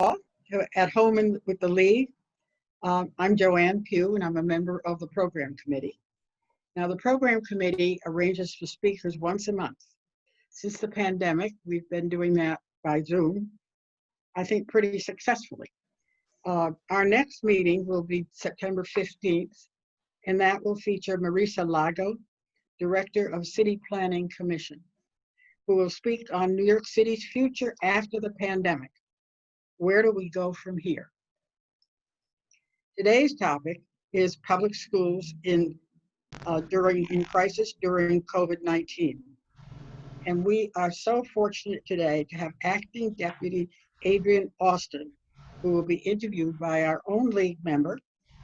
at home with the League. I'm Joanne Pugh, and I'm a member of the program committee. Now, the program committee arranges for speakers once a month. Since the pandemic, we've been doing that by Zoom, I think pretty successfully. Our next meeting will be September 15th, and that will feature Marisa Lago, Director of City Planning Commission, who will speak on New York City's future after the pandemic. Where do we go from here? Today's topic is public schools in crisis during COVID-19. And we are so fortunate today to have Acting Deputy Adrian Austin, who will be interviewed by our own League member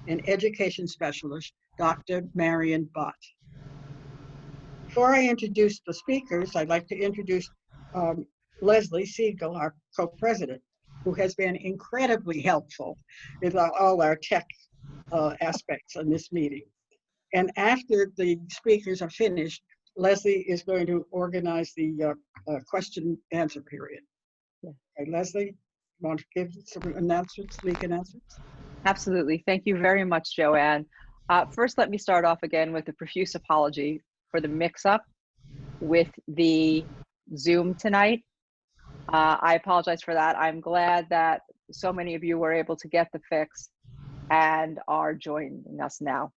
and education specialist, Dr. Marion Bott. Before I introduce the speakers, I'd like to introduce Leslie Siegel, our co-president, who has been incredibly helpful with all our tech aspects in this meeting. And after the speakers are finished, Leslie is going to organize the question answer period. Yeah. Okay, Leslie, you want to give some announcements, league announcements? Absolutely. Thank you very much, Joanne. First, let me start off again with a profuse apology for the mix-up with the Zoom tonight. I apologize for that. I'm glad that so many of you were able to get the fix and are joining us now.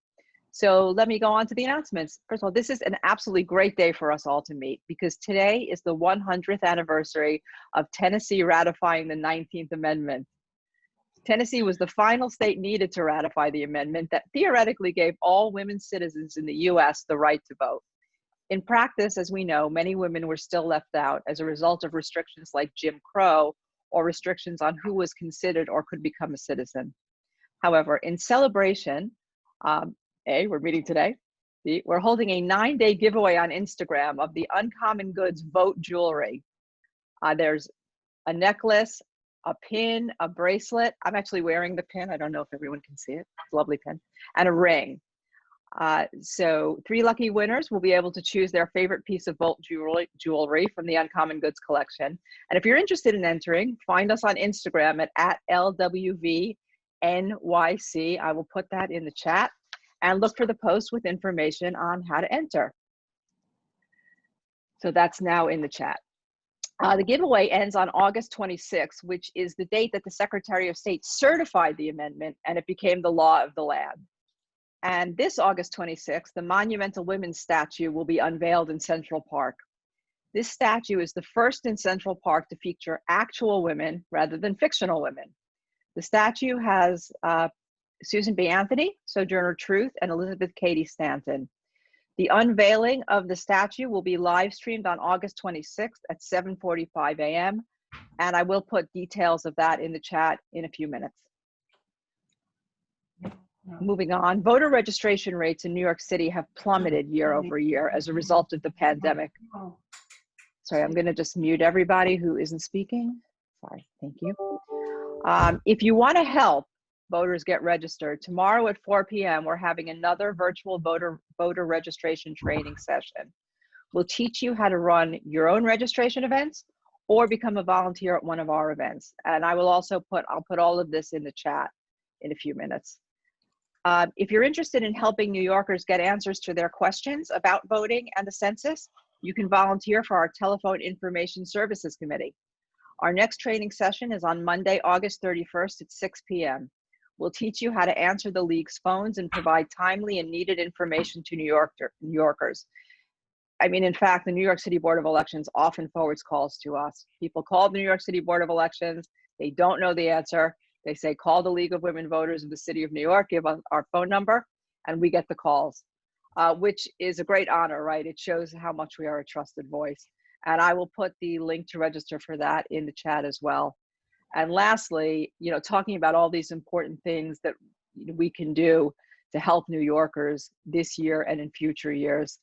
So let me go on to the announcements. First of all, this is an absolutely great day for us all to meet because today is the 100th anniversary of Tennessee ratifying the 19th Amendment. Tennessee was the final state needed to ratify the amendment that theoretically gave all women citizens in the US the right to vote. In practice, as we know, many women were still left out as a result of restrictions like Jim Crow or restrictions on who was considered or could become a citizen. However, in celebration, we're meeting today. We're holding a 9-day giveaway on Instagram of the Uncommon Goods Vote jewelry. There's a necklace, a pin, a bracelet. I'm actually wearing the pin. I don't know if everyone can see it. It's a lovely pin. And a ring. So 3 lucky winners will be able to choose their favorite piece of Vote jewelry from the Uncommon Goods collection. And if you're interested in entering, find us on Instagram at LWVNYC. I will put that in the chat. And look for the post with information on how to enter. So that's now in the chat. The giveaway ends on August 26th, which is the date that the Secretary of State certified the amendment and it became the law of the land. And this August 26th, the Monumental Women's statue will be unveiled in Central Park. This statue is the first in Central Park to feature actual women rather than fictional women. The statue has Susan B. Anthony, Sojourner Truth, and Elizabeth Cady Stanton. The unveiling of the statue will be live streamed on August 26th at 7:45 a.m. And I will put details of that in the chat in a few minutes. Moving on, voter registration rates in New York City have plummeted year over year as a result of the pandemic. Sorry, I'm going to just mute everybody who isn't speaking. Sorry, thank you. If you want to help voters get registered, tomorrow at 4 p.m. we're having another virtual voter registration training session. We'll teach you how to run your own registration events or become a volunteer at one of our events. And I will also I'll put all of this in the chat in a few minutes. If you're interested in helping New Yorkers get answers to their questions about voting and the census, you can volunteer for our Telephone Information Services Committee. Our next training session is on Monday, August 31st at 6 p.m. We'll teach you how to answer the League's phones and provide timely and needed information to New Yorkers. I mean, in fact, the New York City Board of Elections often forwards calls to us. People call the New York City Board of Elections, they don't know the answer. They say, call the League of Women Voters of the City of New York, give us our phone number, and we get the calls, which is a great honor, right? It shows how much we are a trusted voice. And I will put the link to register for that in the chat as well. And lastly, talking about all these important things that we can do to help New Yorkers this year and in future years.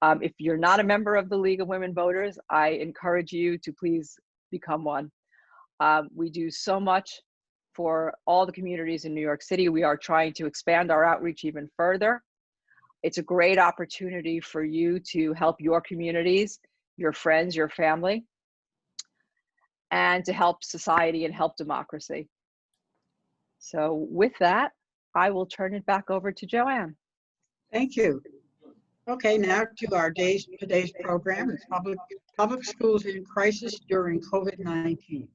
If you're not a member of the League of Women Voters, I encourage you to please become one. We do so much for all the communities in New York City. We are trying to expand our outreach even further. It's a great opportunity for you to help your communities, your friends, your family. and to help society and help democracy. So with that, I will turn it back over to Joanne. Thank you. Okay, now to our today's program. It's public schools in crisis during COVID-19.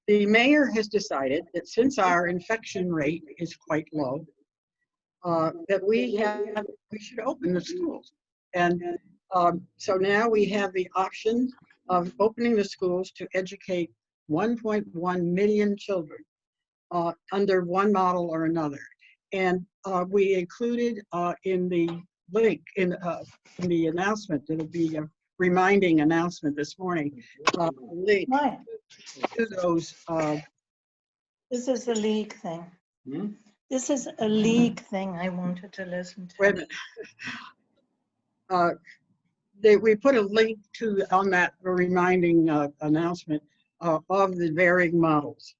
The mayor has decided that since our infection rate is quite low, that we should open the schools. And so now we have the option of opening the schools to educate 1.1 million children under one model or another. And we included in the link, in the announcement, it'll be a reminding announcement this morning, link to those. This is a league thing. This is a league thing I wanted to listen to. Wait a minute. We put a link to on that reminding announcement of the varying models,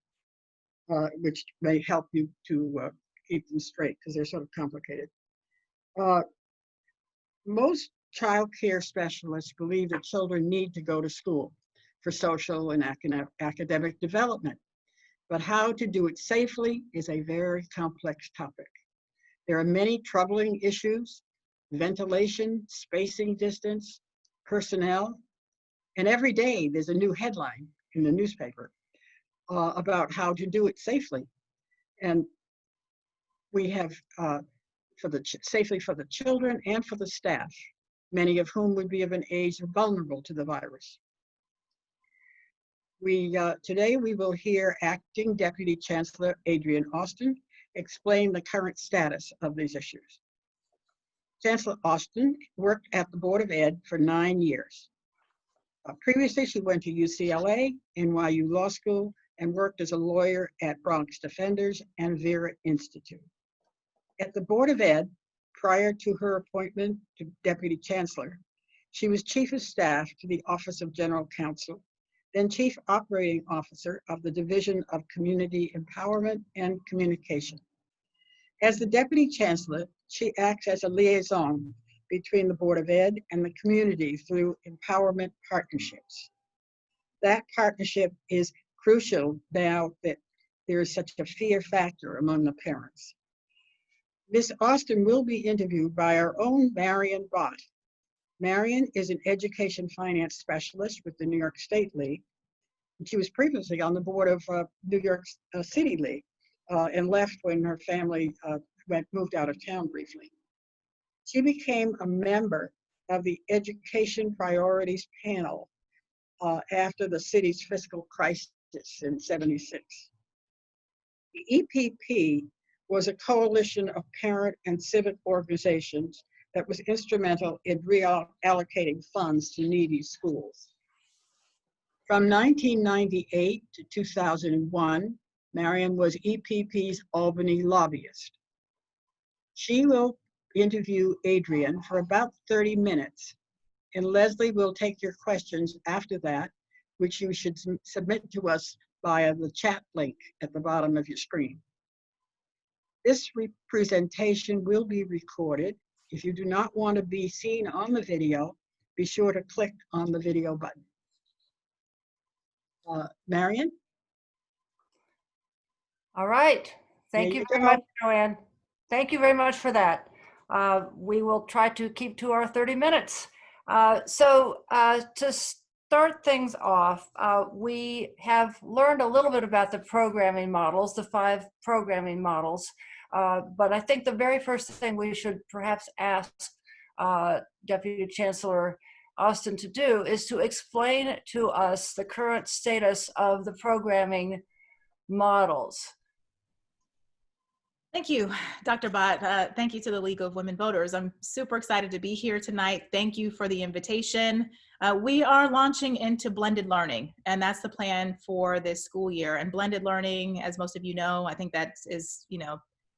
which may help you to keep them straight because they're sort of complicated. Most child care specialists believe that children need to go to school for social and academic development, but how to do it safely is a very complex topic. There are many troubling issues: ventilation, spacing distance, personnel, and every day there's a new headline in the newspaper about how to do it safely. And we have safely for the children and for the staff, many of whom would be of an age vulnerable to the virus. Today we will hear Acting Deputy Chancellor Adrienne Austin explain the current status of these issues. Chancellor Austin worked at the Board of Ed for 9 years. Previously, she went to UCLA, NYU Law School, and worked as a lawyer at Bronx Defenders and Vera Institute. At the Board of Ed, prior to her appointment to Deputy Chancellor, she was Chief of Staff to the Office of General Counsel, then Chief Operating Officer of the Division of Community Empowerment and Communication. As the Deputy Chancellor, she acts as a liaison between the Board of Ed and the community through empowerment partnerships. That partnership is crucial now that there is such a fear factor among the parents. Ms. Austin will be interviewed by our own Marion Bott. Marion is an education finance specialist with the New York State League. She was previously on the board of New York City League and left when her family moved out of town briefly. She became a member of the Education Priorities Panel after the city's fiscal crisis in '76. The EPP was a coalition of parent and civic organizations that was instrumental in reallocating funds to needy schools. From 1998 to 2001, Marion was EPP's Albany lobbyist. She will interview Adrienne for about 30 minutes, and Leslie will take your questions after that, which you should submit to us via the chat link at the bottom of your screen. This presentation will be recorded. If you do not want to be seen on the video, be sure to click on the video button. Marion? All right. Thank There you you very go. much, Joanne. Thank you very much for that. We will try to keep to our 30 minutes. To start things off, we have learned a little bit about the programming models, the 5 programming models. But I think the very first thing we should perhaps ask Deputy Chancellor Austin to do is to explain to us the current status of the programming models. Thank you, Dr. Bott. Thank you to the League of Women Voters. I'm super excited to be here tonight. Thank you for the invitation. We are launching into blended learning, and that's the plan for this school year. And blended learning, as most of you know, I think that is,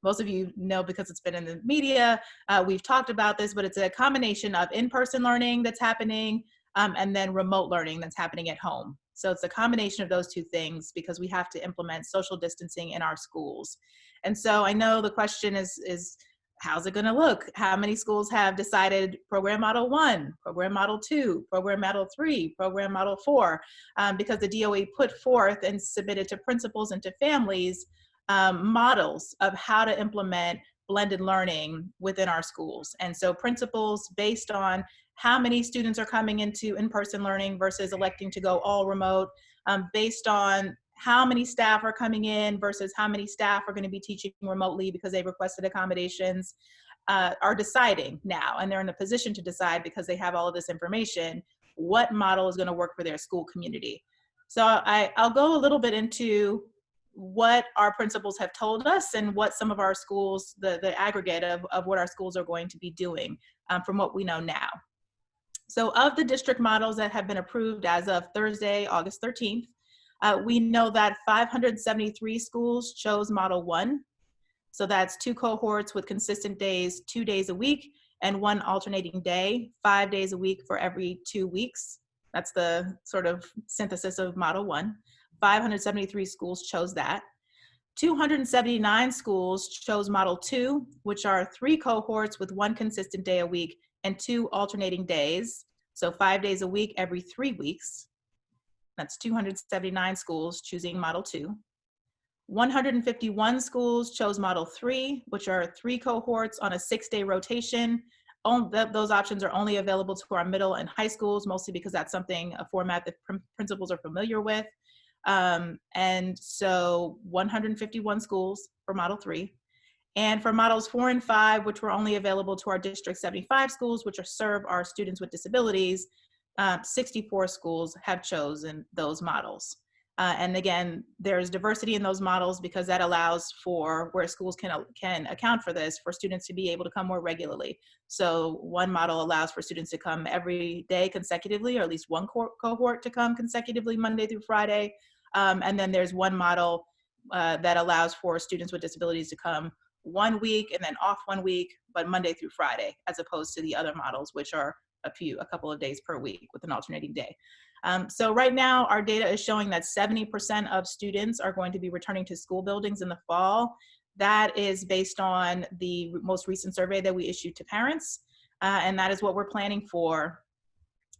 most of you know because it's been in the media. We've talked about this, but it's a combination of in-person learning that's happening and then remote learning that's happening at home. So it's a combination of those two things because we have to implement social distancing in our schools. And so I know the question is how's it going to look? How many schools have decided program model 1, program model 2, program model 3, program model 4? Because the DOE put forth and submitted to principals and to families models of how to implement blended learning within our schools. And so principals, based on how many students are coming into in-person learning versus electing to go all remote, based on how many staff are coming in versus how many staff are going to be teaching remotely because they requested accommodations, are deciding now, and they're in a position to decide because they have all of this information, what model is going to work for their school community. So I'll go a little bit into what our principals have told us and what some of our schools, the aggregate of what our schools are going to be doing from what we know now. So of the district models that have been approved as of Thursday, August 13th, we know that 573 schools chose Model 1. So that's 2 cohorts with consistent days, 2 days a week, and 1 alternating day, 5 days a week for every 2 weeks. That's the sort of synthesis of Model 1. 573 schools chose that. 279 schools chose Model 2, which are 3 cohorts with 1 consistent day a week and 2 alternating days. So 5 days a week, every 3 weeks. That's 279 schools choosing Model 2. 151 schools chose Model 3, which are 3 cohorts on a 6-day rotation. Those options are only available to our middle and high schools, mostly because that's a format that principals are familiar with. And so 151 schools for Model 3. And for Models 4 and 5, which were only available to our District 75 schools, which serve our students with disabilities, 64 schools have chosen those models. And again, there's diversity in those models because that allows for where schools can account for this, for students to be able to come more regularly. So one model allows for students to come every day consecutively, or at least one cohort to come consecutively Monday through Friday. And then there's one model that allows for students with disabilities to come 1 week and then off 1 week, but Monday through Friday, as opposed to the other models, which are a couple of days per week with an alternating day. So right now, our data is showing that 70% of students are going to be returning to school buildings in the fall. That is based on the most recent survey that we issued to parents, and that is what we're planning for.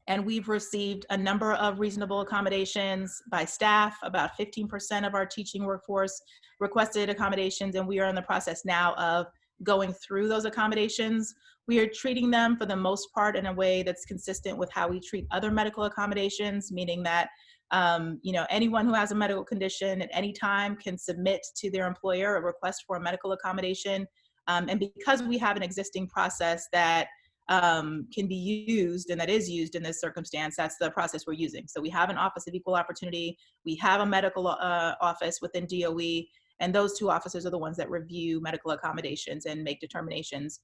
And we've received a number of reasonable accommodations by staff. About 15% of our teaching workforce requested accommodations, and we are in the process now of going through those accommodations. We are treating them for the most part in a way that's consistent with how we treat other medical accommodations, meaning that anyone who has a medical condition at any time can submit to their employer a request for a medical accommodation. And because we have an existing process that can be used and that is used in this circumstance, that's the process we're using. So we have an Office of Equal Opportunity, we have a medical office within DOE, and those 2 officers are the ones that review medical accommodations and make determinations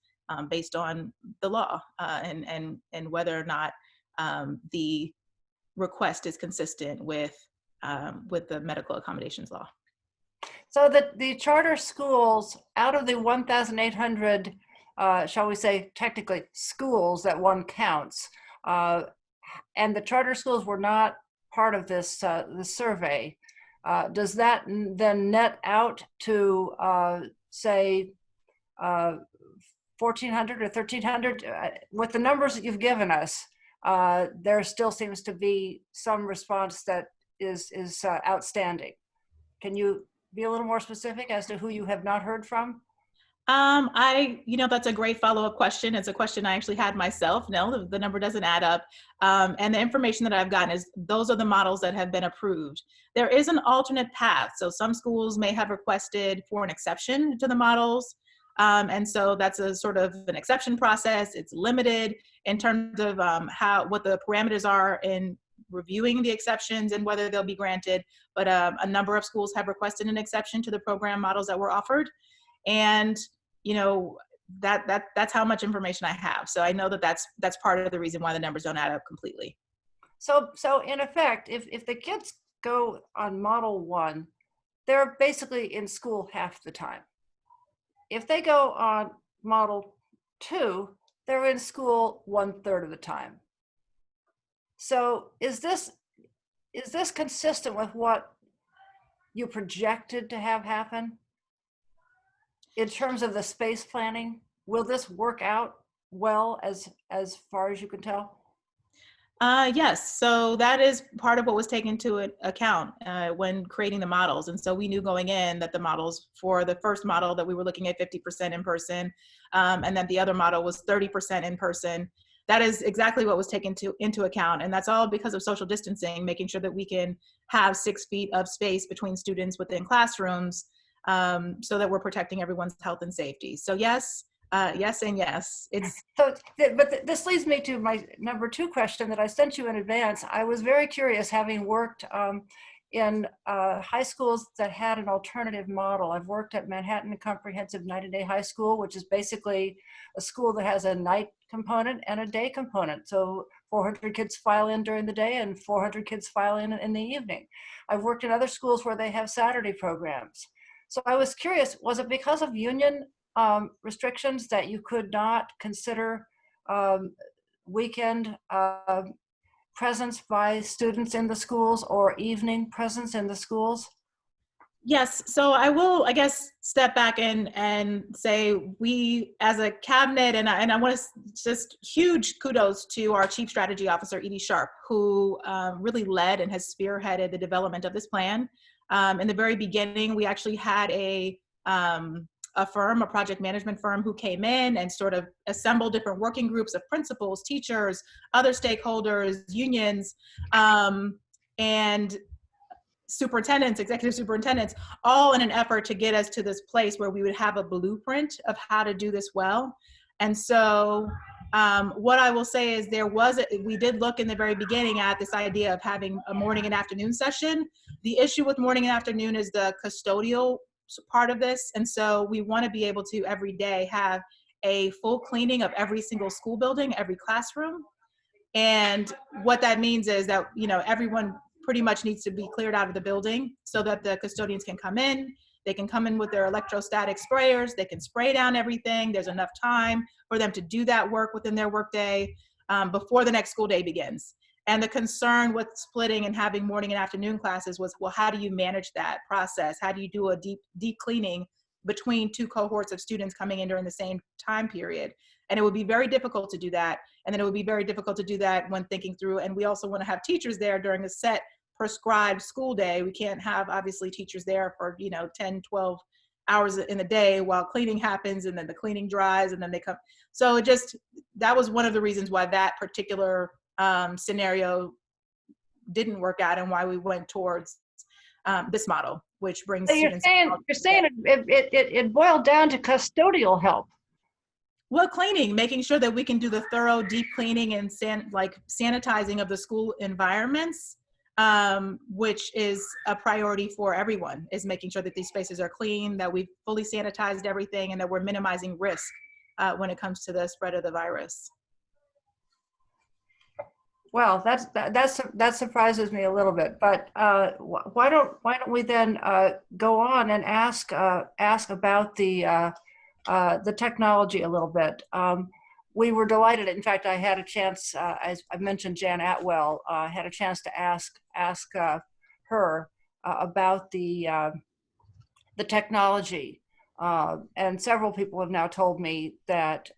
based on the law and whether or not the request is consistent with the medical accommodations law. So the charter schools, out of the 1,800, shall we say, technically schools that one counts, and the charter schools were not part of this the survey, does that then net out to say 1,400 or 1,300? With the numbers that you've given us, there still seems to be some response that is outstanding. Can you be a little more specific as to who you have not heard from? That's a great follow-up question. It's a question I actually had myself. No, the number doesn't add up. And the information that I've gotten is those are the models that have been approved. There is an alternate path. So some schools may have requested for an exception to the models. And so that's a sort of an exception process. It's limited in terms of what the parameters are in reviewing the exceptions and whether they'll be granted. But a number of schools have requested an exception to the program models that were offered. And that's how much information I have. So I know that's part of the reason why the numbers don't add up completely. So in effect, if the kids go on Model 1, they're basically in school half the time. If they go on Model 2, they're in school 1/3 of the time. So is this consistent with what you projected to have happen in terms of the space planning will this work out well as far as you can tell? Yes, so that is part of what was taken into account when creating the models. And so we knew going in that the models for the first model that we were looking at 50% in person, and then the other model was 30% in person. That is exactly what was taken into account. And that's all because of social distancing, making sure that we can have 6 feet of space between students within classrooms, so that we're protecting everyone's health and safety. So yes, yes, and yes. This leads me to my number 2 question that I sent you in advance. I was very curious, having worked in high schools that had an alternative model. I've worked at Manhattan Comprehensive Night and Day High School, which is basically a school that has a night component and a day component. So 400 kids file in during the day and 400 kids file in the evening. I've worked in other schools where they have Saturday programs. So I was curious, was it because of union restrictions that you could not consider weekend presence by students in the schools or evening presence in the schools? Yes, so I will, I guess, step back and say we, as a cabinet, and I want to just huge kudos to our Chief Strategy Officer, Edie Sharp, who really led and has spearheaded the development of this plan. In the very beginning, we actually had a firm, a project management firm, who came in and sort of assembled different working groups of principals, teachers, other stakeholders, unions, and superintendents, executive superintendents, all in an effort to get us to this place where we would have a blueprint of how to do this well. And so what I will say is we did look in the very beginning at this idea of having a morning and afternoon session. The issue with morning and afternoon is the custodial part of this. And so we want to be able to every day have a full cleaning of every single school building, every classroom. And what that means is that, everyone pretty much needs to be cleared out of the building so that the custodians can come in. They can come in with their electrostatic sprayers. They can spray down everything. There's enough time for them to do that work within their workday before the next school day begins. And the concern with splitting and having morning and afternoon classes was, well, how do you manage that process? How do you do a deep cleaning between 2 cohorts of students coming in during the same time period? And it would be very difficult to do that. And then it would be very difficult to do that when thinking through, and we also want to have teachers there during a set prescribed school day. We can't have, obviously, teachers there for 10, 12 hours in the day while cleaning happens, and then the cleaning dries, and then they come. So that was one of the reasons why that particular scenario didn't work out, and why we went towards this model, which brings So you're saying it boiled down to custodial help. Well, cleaning, making sure that we can do the thorough deep cleaning and sanitizing of the school environments, which is a priority for everyone, is making sure that these spaces are clean, that we've fully sanitized everything, and that we're minimizing risk when it comes to the spread of the virus. Well, that surprises me a little bit, but why don't we then go on and ask about the technology a little bit. We were delighted. In fact, I had a chance, as I mentioned, Jan Atwell, had a chance to ask her about the technology, and several people have now told me that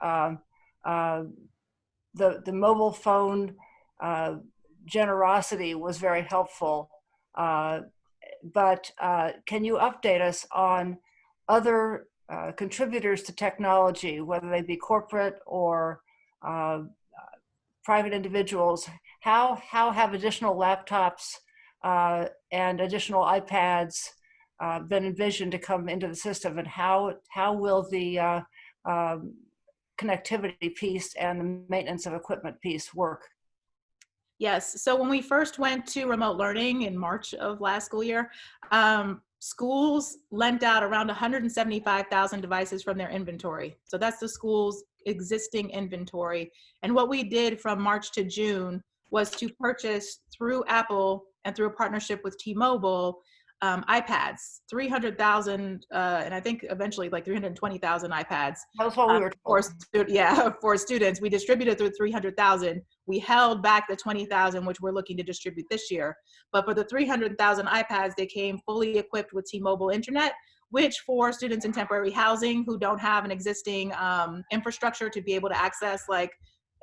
the mobile phone generosity was very helpful. But can you update us on other contributors to technology, whether they be corporate or private individuals? How have additional laptops and additional iPads been envisioned to come into the system, and how will the connectivity piece and the maintenance of equipment piece work? Yes, so when we first went to remote learning in March of last school year, schools lent out around 175,000 devices from their inventory. So that's the school's existing inventory. And what we did from March to June was to purchase through Apple and through a partnership with T-Mobile, iPads, 300,000, and I think eventually like 320,000 iPads. That's what we were told. For students. We distributed through 300,000. We held back the 20,000, which we're looking to distribute this year. But for the 300,000 iPads, they came fully equipped with T-Mobile internet, which for students in temporary housing who don't have an existing infrastructure to be able to access like,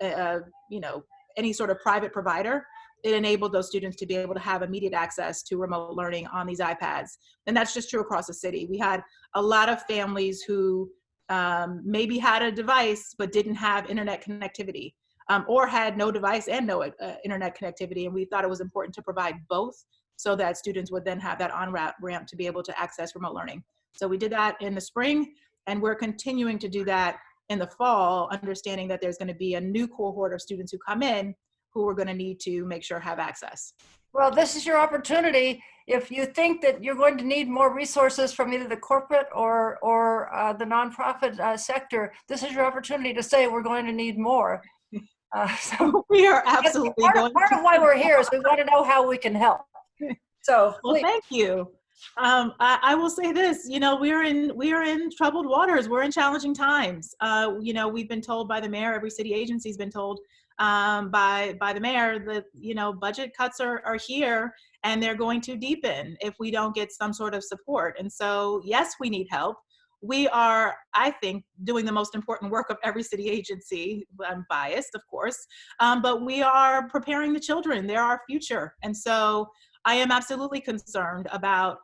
you know, any sort of private provider, it enabled those students to be able to have immediate access to remote learning on these iPads. And that's just true across the city. We had a lot of families who maybe had a device but didn't have internet connectivity, or had no device and no internet connectivity. And we thought it was important to provide both so that students would then have that on-ramp to be able to access remote learning. So we did that in the spring, and we're continuing to do that in the fall, understanding that there's going to be a new cohort of students who come in who we're going to need to make sure have access. Well, this is your opportunity. If you think that you're going to need more resources from either the corporate or the nonprofit sector, this is your opportunity to say we're going to need more. So we are absolutely part of why we're here is we want to know how we can help. So, well, thank you. I will say this, you know, we are in troubled waters. We're in challenging times. You know, we've been told by the mayor, every city agency has been told by the mayor that, you know, budget cuts are here and they're going to deepen if we don't get some sort of support. And so, yes, we need help. We are, I think, doing the most important work of every city agency. I'm biased, of course, but we are preparing the children. They're our future. And so I am absolutely concerned about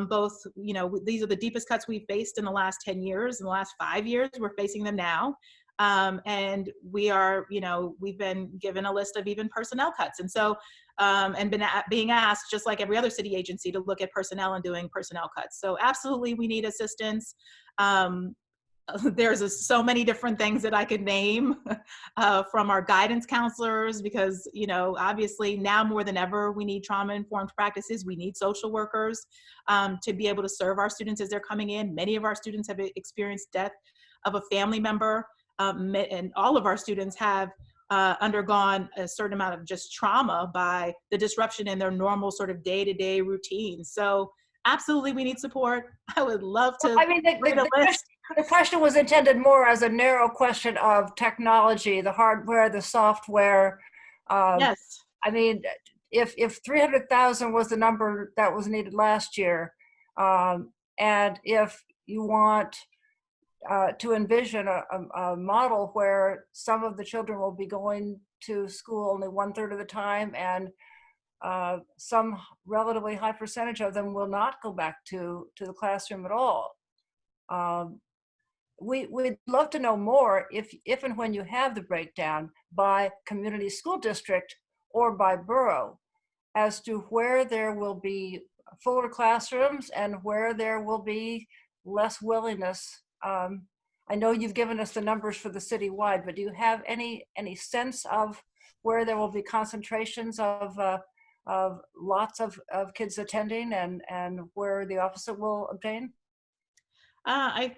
both, you know, these are the deepest cuts we've faced in the last 10 years. In the last 5 years, we're facing them now. And we are, you know, we've been given a list of even personnel cuts. And so, and being asked, just like every other city agency, to look at personnel and doing personnel cuts. So absolutely, we need assistance. There's so many different things that I could name from our guidance counselors, because, you know, obviously now more than ever, we need trauma-informed practices. We need social workers to be able to serve our students as they're coming in. Many of our students have experienced death of a family member, and all of our students have undergone a certain amount of just trauma by the disruption in their normal sort of day-to-day routine. So absolutely, we need support. I would love to. I mean, the question was intended more as a narrow question of technology, the hardware, the software. Yes. I mean, if 300,000 was the number that was needed last year, and if you want to envision a model where some of the children will be going to school only 1/3 of the time, and some relatively high percentage of them will not go back to the classroom at all. We'd love to know more if and when you have the breakdown by community school district or by borough as to where there will be fuller classrooms and where there will be less willingness. I know you've given us the numbers for the citywide, but do you have any sense of where there will be concentrations of lots of kids attending and where the opposite will obtain?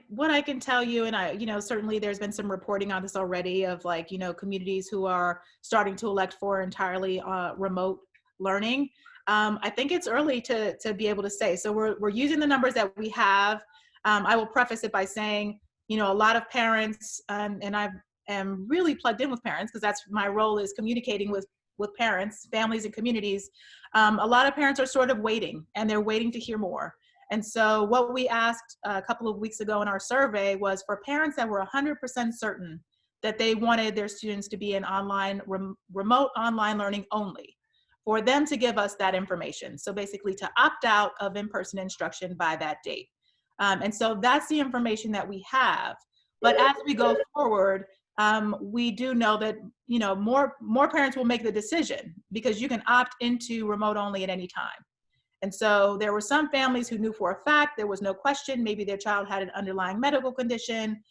What I can tell you, and you know, certainly there's been some reporting on this already of, like, you know, communities who are starting to elect for entirely remote learning. I think it's early to be able to say. So we're using the numbers that we have. I will preface it by saying, you know, a lot of parents, and I am really plugged in with parents because that's my role, is communicating with parents, families, and communities. A lot of parents are sort of waiting, and they're waiting to hear more. And so what we asked a couple of weeks ago in our survey was for parents that were 100% certain that they wanted their students to be in remote online learning only, for them to give us that information. So basically to opt out of in-person instruction by that date. And so that's the information that we have. But as we go forward, we do know that, you know, more parents will make the decision, because you can opt into remote only at any time. And so there were some families who knew for a fact there was no question. Maybe their child had an underlying medical condition.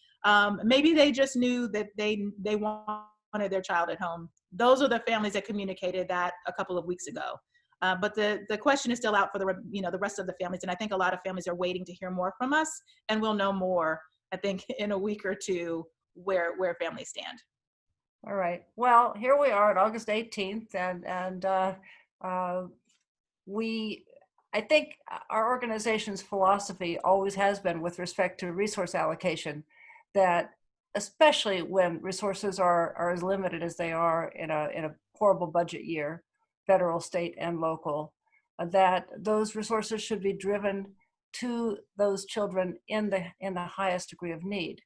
Maybe they just knew that they wanted their child at home. Those are the families that communicated that a couple of weeks ago. But the question is still out for the rest of the families. And I think a lot of families are waiting to hear more from us, and we'll know more, I think, in a week or two where families stand. All right. Well, here we are at August 18th, and I think our organization's philosophy always has been, with respect to resource allocation, that especially when resources are as limited as they are in a horrible budget year, federal, state, and local, that those resources should be driven to those children in the highest degree of need.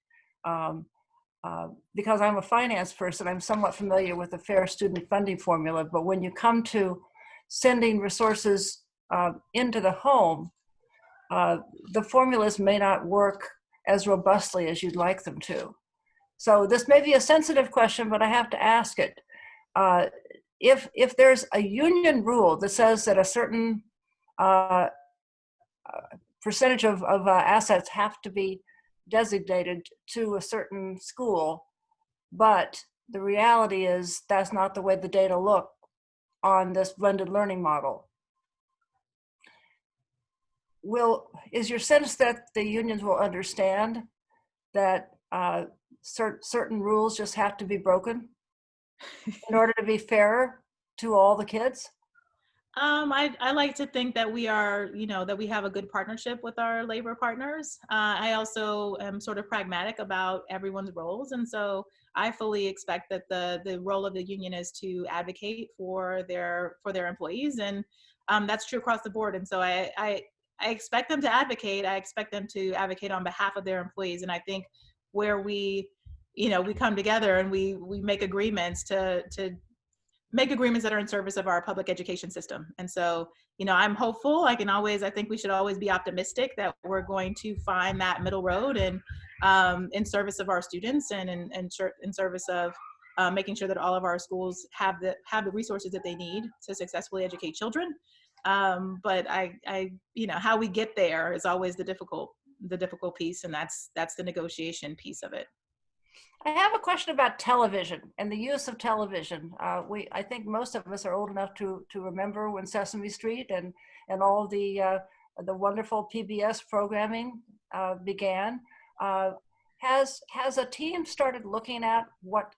Because I'm a finance person, I'm somewhat familiar with the fair student funding formula, but when you come to sending resources into the home, the formulas may not work as robustly as you'd like them to. So this may be a sensitive question, but I have to ask it. If there's a union rule that says that a certain percentage of assets have to be designated to a certain school, but the reality is that's not the way the data look on this blended learning model. Is your sense that the unions will understand that certain rules just have to be broken in order to be fairer to all the kids? I like to think that we are, that we have a good partnership with our labor partners. I also am sort of pragmatic about everyone's roles. And so I fully expect that the role of the union is to advocate for their employees. And that's true across the board. And so I expect them to advocate. I expect them to advocate on behalf of their employees. And I think where we come together and we make agreements to make agreements that are in service of our public education system. And so, I'm hopeful. I think we should always be optimistic that we're going to find that middle road and in service of our students and in service of making sure that all of our schools have the resources that they need to successfully educate children. But how we get there is always the difficult piece, and that's the negotiation piece of it. I have a question about television and the use of television. I think most of us are old enough to remember when Sesame Street and all the wonderful PBS programming began. Has a team started looking at what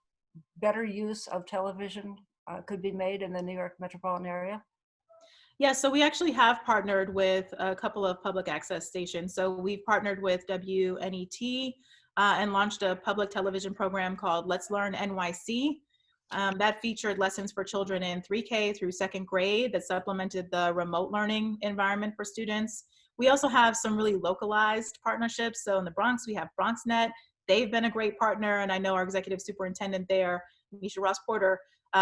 better use of television could be made in the New York metropolitan area? Yeah, so we actually have partnered with a couple of public access stations. So we've partnered with WNET and launched a public television program called Let's Learn NYC. That featured lessons for children in 3K through 2nd grade that supplemented the remote learning environment for students. We also have some really localized partnerships. So in the Bronx, we have BronxNet. They've been a great partner, and I know our executive superintendent there, Misha Ross Porter,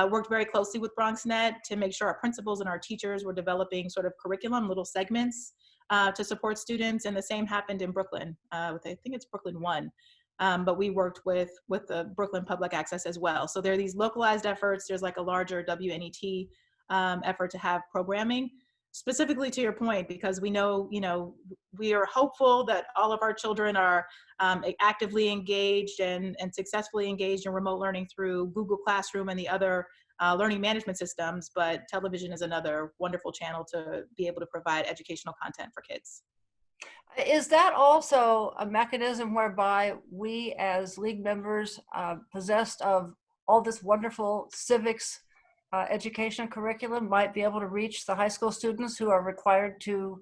worked very closely with BronxNet to make sure our principals and our teachers were developing sort of curriculum, little segments to support students. And the same happened in Brooklyn, with I think it's Brooklyn 1. But we worked with the Brooklyn Public Access as well. So there are these localized efforts. There's like a larger WNET effort to have programming. Specifically to your point, because we know, we are hopeful that all of our children are actively engaged and successfully engaged in remote learning through Google Classroom and the other learning management systems, but television is another wonderful channel to be able to provide educational content for kids. Is that also a mechanism whereby we as league members possessed of all this wonderful civics education curriculum might be able to reach the high school students who are required to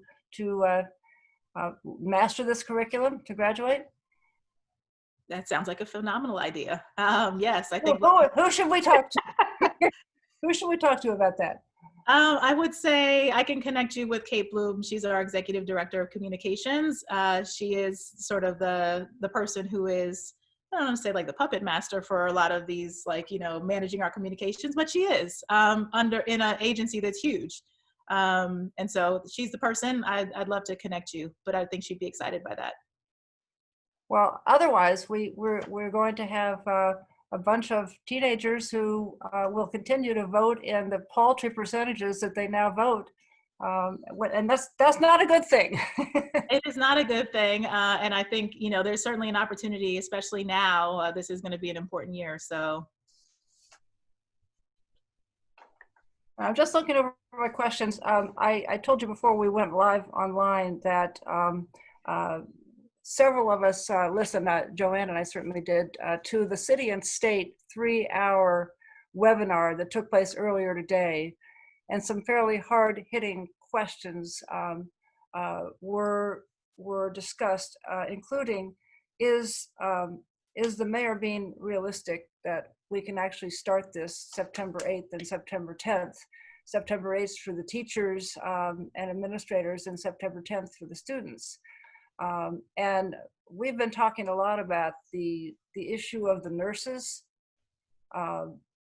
master this curriculum to graduate? That sounds like a phenomenal idea. Yes, I think. Who should we talk to? Who should we talk to about that? I would say I can connect you with Kate Bloom. She's our executive director of communications. She is sort of the person who is, I don't want to say like the puppet master for a lot of these, managing our communications, but she is in an agency that's huge. And so she's the person. I'd love to connect you, but I think she'd be excited by that. Well, otherwise we're going to have a bunch of teenagers who will continue to vote in the paltry percentages that they now vote. And that's not a good thing. It is not a good thing. And I think, there's certainly an opportunity, especially now, this is going to be an important year. So. I'm just looking over my questions. I told you before we went live online that several of us listened, Joanne and I certainly did, to the City and State 3-hour webinar that took place earlier today. And some fairly hard-hitting questions were discussed, including, is the mayor being realistic that we can actually start this September 8th and September 10th? September 8th for the teachers and administrators, and September 10th for the students. And we've been talking a lot about the issue of the nurses.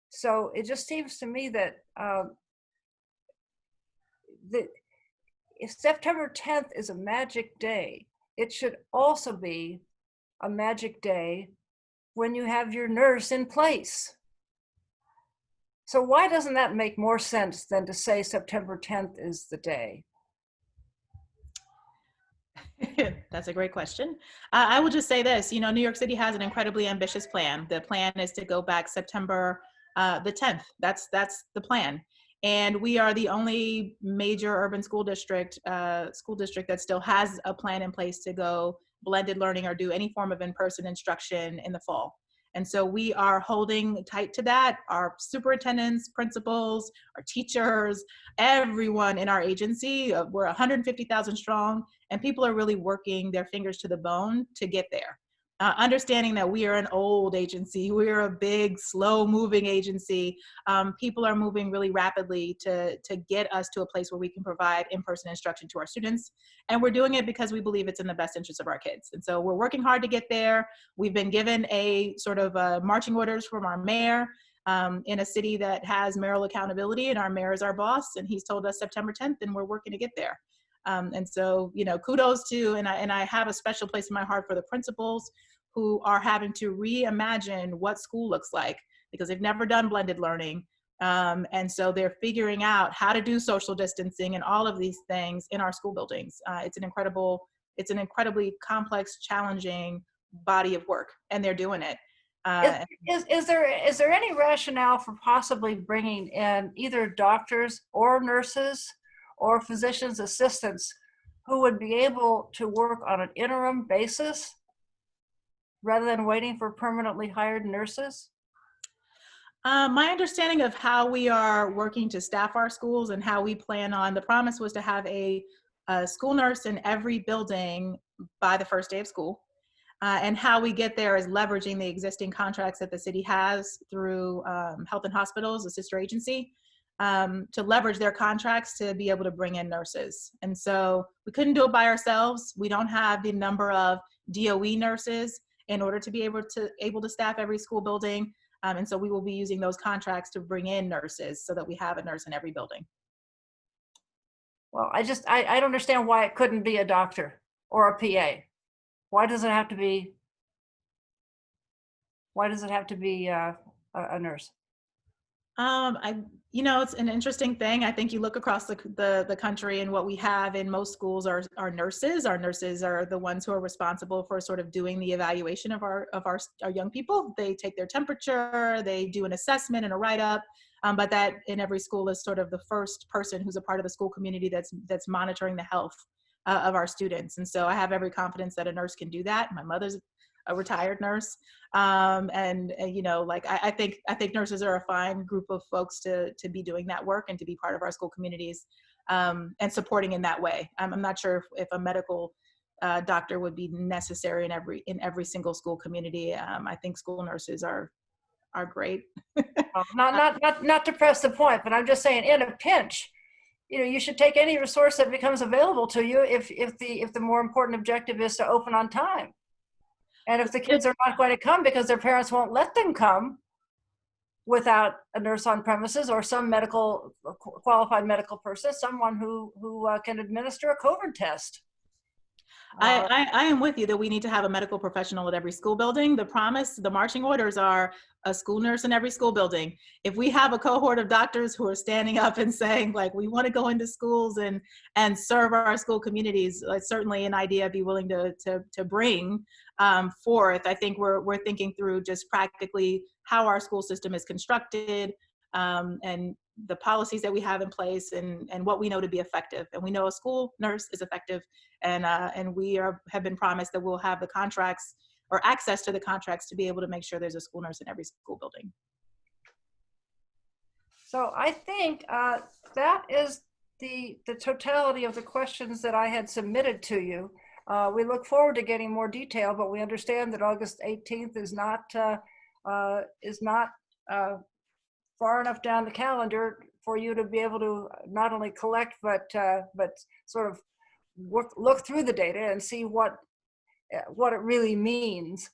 So it just seems to me that if September 10th is a magic day, it should also be a magic day when you have your nurse in place. So why doesn't that make more sense than to say September 10th is the day? That's a great question. I will just say this, New York City has an incredibly ambitious plan. The plan is to go back September the 10th. That's the plan. And we are the only major urban school district that still has a plan in place to go blended learning or do any form of in-person instruction in the fall. And so we are holding tight to that. Our superintendents, principals, our teachers, everyone in our agency, we're 150,000 strong, and people are really working their fingers to the bone to get there. Understanding that we are an old agency, we are a big, slow-moving agency. People are moving really rapidly to get us to a place where we can provide in-person instruction to our students. And we're doing it because we believe it's in the best interest of our kids. And so we're working hard to get there. We've been given a sort of marching orders from our mayor in a city that has mayoral accountability, and our mayor is our boss, and he's told us September 10th, and we're working to get there. And so, kudos to, and I have a special place in my heart for the principals who are having to reimagine what school looks like, because they've never done blended learning. And so they're figuring out how to do social distancing and all of these things in our school buildings. It's an incredibly complex, challenging body of work, and they're doing it. Is there any rationale for possibly bringing in either doctors or nurses or physician's assistants who would be able to work on an interim basis rather than waiting for permanently hired nurses? My understanding of how we are working to staff our schools and how we plan on, the promise was to have a school nurse in every building by the first day of school. And how we get there is leveraging the existing contracts that the city has through Health and Hospitals, a sister agency, to leverage their contracts to be able to bring in nurses. And so we couldn't do it by ourselves. We don't have the number of DOE nurses in order to be able to staff every school building. And so we will be using those contracts to bring in nurses so that we have a nurse in every building. Well, I don't understand why it couldn't be a doctor or a PA. Why does it have to be a nurse? It's an interesting thing. I think you look across the country, and what we have in most schools are nurses. Our nurses are the ones who are responsible for sort of doing the evaluation of our young people. They take their temperature, they do an assessment and a write-up, but that in every school is sort of the first person who's a part of the school community that's monitoring the health of our students. And so I have every confidence that a nurse can do that. My mother's a retired nurse. I think nurses are a fine group of folks to be doing that work and to be part of our school communities and supporting in that way. I'm not sure if a medical doctor would be necessary in every single school community. I think school nurses are great. Well, not to press the point, but I'm just saying, in a pinch, you should take any resource that becomes available to you if the more important objective is to open on time. And if the kids are not going to come because their parents won't let them come without a nurse on premises or some qualified medical person, someone who can administer a COVID test. I am with you that we need to have a medical professional at every school building. The marching orders are a school nurse in every school building. If we have a cohort of doctors who are standing up and saying, like, we want to go into schools and serve our school communities, it's certainly an idea I'd be willing to bring forth. I think we're thinking through just practically how our school system is constructed, and the policies that we have in place, and what we know to be effective. And we know a school nurse is effective, and we have been promised that we'll have the contracts or access to the contracts to be able to make sure there's a school nurse in every school building. So I think that is the totality of the questions that I had submitted to you. We look forward to getting more detail, but we understand that August 18th is not far enough down the calendar for you to be able to not only collect, but sort of look through the data and see what it really means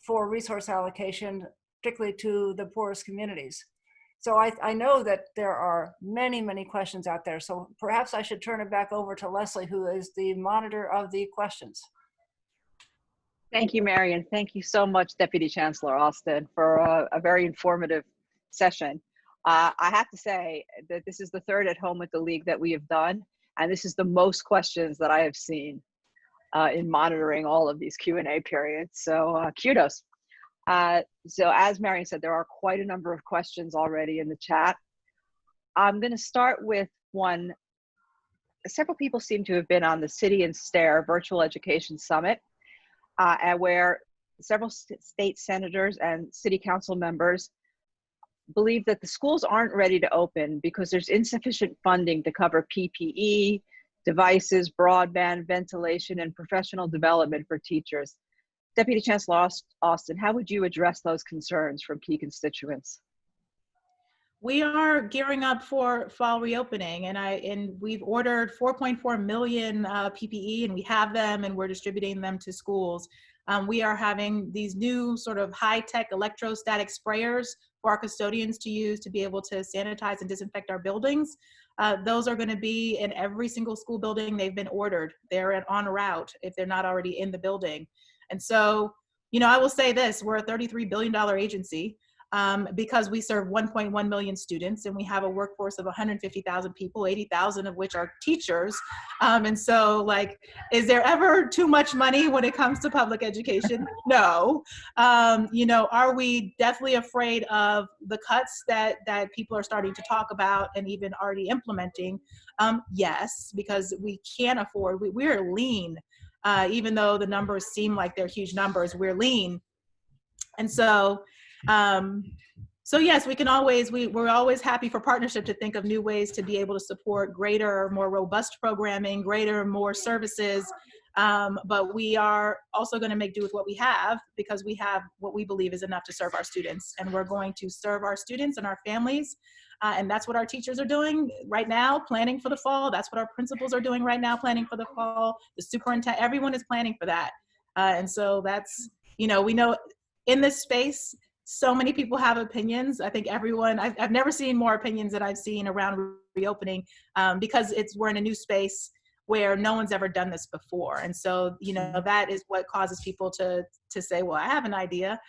for resource allocation, particularly to the poorest communities. So I know that there are many, many questions out there. So perhaps I should turn it back over to Leslie, who is the monitor of the questions. Thank you, Marion. Thank you so much, Deputy Chancellor Austin, for a very informative session. I have to say that this is the third At Home with the League that we have done, and this is the most questions that I have seen in monitoring all of these Q&A periods. So kudos. So as Marion said, there are quite a number of questions already in the chat. I'm going to start with one. Several people seem to have been on the City and STARE Virtual Education Summit, and where several state senators and city council members believe that the schools aren't ready to open because there's insufficient funding to cover PPE, devices, broadband, ventilation, and professional development for teachers. Deputy Chancellor Austin, how would you address those concerns from key constituents? We are gearing up for fall reopening, and we've ordered 4.4 million PPE, and we have them, and we're distributing them to schools. We are having these new sort of high-tech electrostatic sprayers for our custodians to use to be able to sanitize and disinfect our buildings. Those are going to be in every single school building. They've been ordered. They're en route if they're not already in the building. And so, I will say this: we're a $33 billion agency. Because we serve 1.1 million students, and we have a workforce of 150,000 people, 80,000 of which are teachers. And so, is there ever too much money when it comes to public education? No. Are we definitely afraid of the cuts that people are starting to talk about and even already implementing? Yes, because we can't afford, we're lean. Even though the numbers seem like they're huge numbers, we're lean. And so, yes, we can always, we're always happy for partnership to think of new ways to be able to support greater, more robust programming, more services. But we are also going to make do with what we have, because we have what we believe is enough to serve our students. And we're going to serve our students and our families. And that's what our teachers are doing right now, planning for the fall. That's what our principals are doing right now, planning for the fall. The superintendent, everyone is planning for that. And so that's, we know in this space, so many people have opinions. I think everyone, I've never seen more opinions than I've seen around reopening, because we're in a new space where no one's ever done this before. And so, that is what causes people to say, well, I have an idea.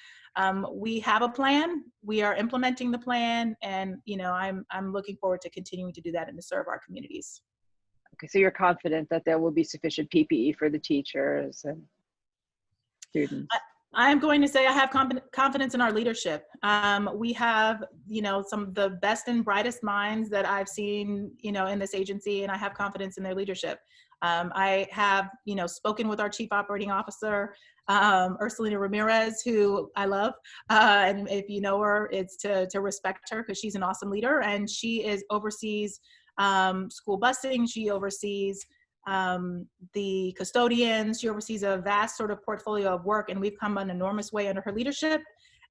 We have a plan, we are implementing the plan, and, I'm looking forward to continuing to do that and to serve our communities. Okay, so you're confident that there will be sufficient PPE for the teachers and students? I'm going to say I have confidence in our leadership. We have, some of the best and brightest minds that I've seen, in this agency, and I have confidence in their leadership. I have, spoken with our Chief Operating Officer, Ursulina Ramirez, who I love. And if you know her, it's to respect her, because she's an awesome leader, and she oversees school busing. She oversees the custodians. She oversees a vast sort of portfolio of work, and we've come an enormous way under her leadership.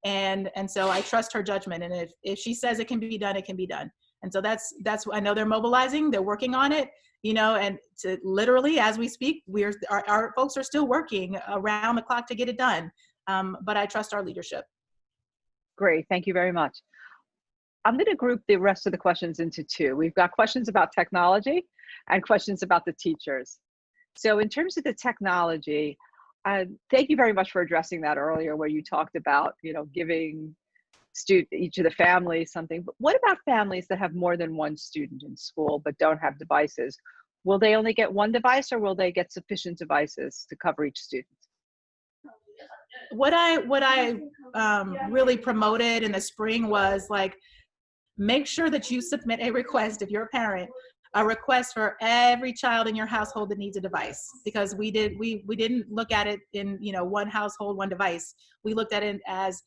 And so I trust her judgment. And if she says it can be done, it can be done. And so that's, I know they're mobilizing, they're working on it, and to literally, as we speak, our folks are still working around the clock to get it done. But I trust our leadership. Great, thank you very much. I'm going to group the rest of the questions into two. We've got questions about technology and questions about the teachers. So in terms of the technology, thank you very much for addressing that earlier, where you talked about, giving each of the families something. But what about families that have more than one student in school but don't have devices? Will they only get one device, or will they get sufficient devices to cover each student? What I really promoted in the spring was make sure that you submit a request, if you're a parent, a request for every child in your household that needs a device, because we didn't look at it in one household, one device. We looked at it as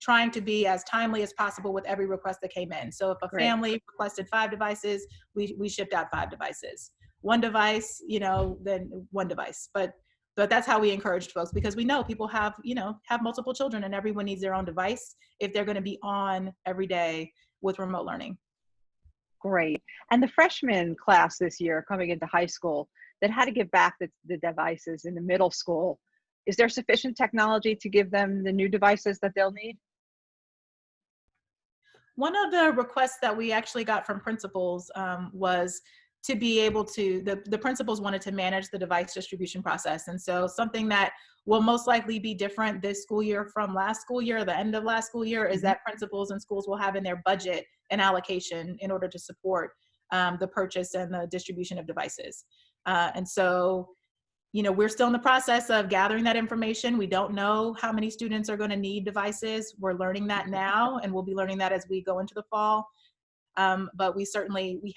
trying to be as timely as possible with every request that came in. So if a family requested 5 devices, we shipped out 5 devices. One device, then one device. But that's how we encouraged folks, because we know people have multiple children, and everyone needs their own device if they're going to be on every day with remote learning. Great. And the freshman class this year coming into high school that had to give back the devices in the middle school, is there sufficient technology to give them the new devices that they'll need? One of the requests that we actually got from principals was to be able to, the principals wanted to manage the device distribution process. And so something that will most likely be different this school year from last school year, the end of last school year, is that principals and schools will have in their budget an allocation in order to support the purchase and the distribution of devices. And so, you know, we're still in the process of gathering that information. We don't know how many students are going to need devices. We're learning that now, and we'll be learning that as we go into the fall. But we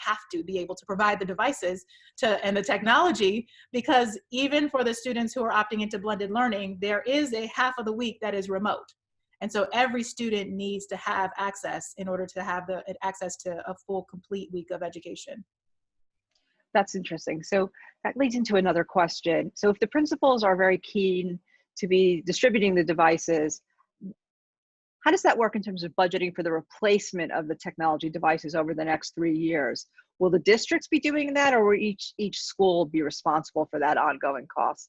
have to be able to provide the devices and the technology, because even for the students who are opting into blended learning, there is a half of the week that is remote. And so every student needs to have access in order to have access to a full, complete week of education. That's interesting. So that leads into another question. So if the principals are very keen to be distributing the devices, how does that work in terms of budgeting for the replacement of the technology devices over the next 3 years? Will the districts be doing that, or will each school be responsible for that ongoing cost?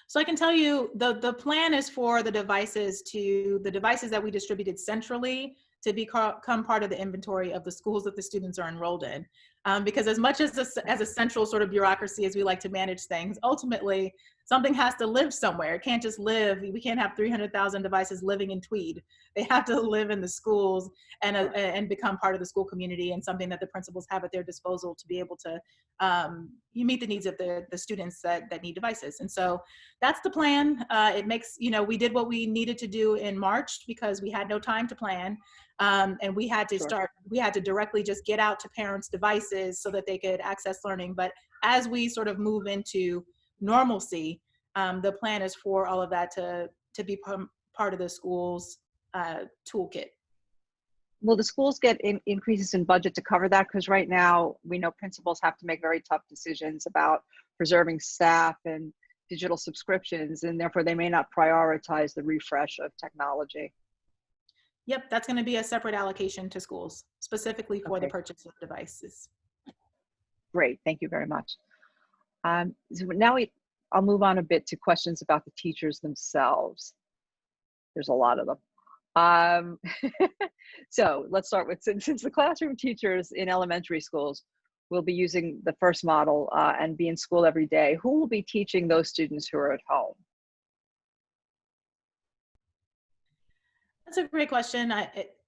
So I can tell you the plan is for the devices that we distributed centrally to become part of the inventory of the schools that the students are enrolled in. Because as much as a central sort of bureaucracy as we like to manage things, ultimately something has to live somewhere. It can't just live. We can't have 300,000 devices living in Tweed. They have to live in the schools and become part of the school community, and something that the principals have at their disposal to be able to meet the needs of the students that need devices. And so that's the plan. It makes, we did what we needed to do in March because we had no time to plan. And we had to directly just get out to parents' devices so that they could access learning. But as we sort of move into normalcy, the plan is for all of that to be part of the school's toolkit. Will the schools get increases in budget to cover that? Because right now we know principals have to make very tough decisions about preserving staff and digital subscriptions, and therefore they may not prioritize the refresh of technology. Yep, that's going to be a separate allocation to schools, specifically for the Okay. purchase of devices. Great, thank you very much. So now I'll move on a bit to questions about the teachers themselves. There's a lot of them. So let's start with, since the classroom teachers in elementary schools will be using the FIRST model and be in school every day, who will be teaching those students who are at home? That's a great question.